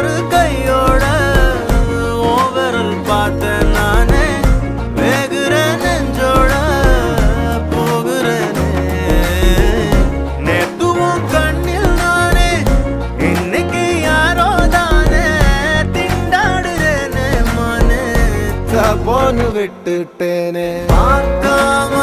ஒரு கையோட ஓவரல் பார்த்த நானே வேகுற நெஞ்சோட போகிறேனே. நேத்துவும் கண்ணில் நானே இன்னைக்கு யாரோ தானே திண்டாடுறேனே மானே. தப்போன்னு விட்டுட்டேனே பார்க்காம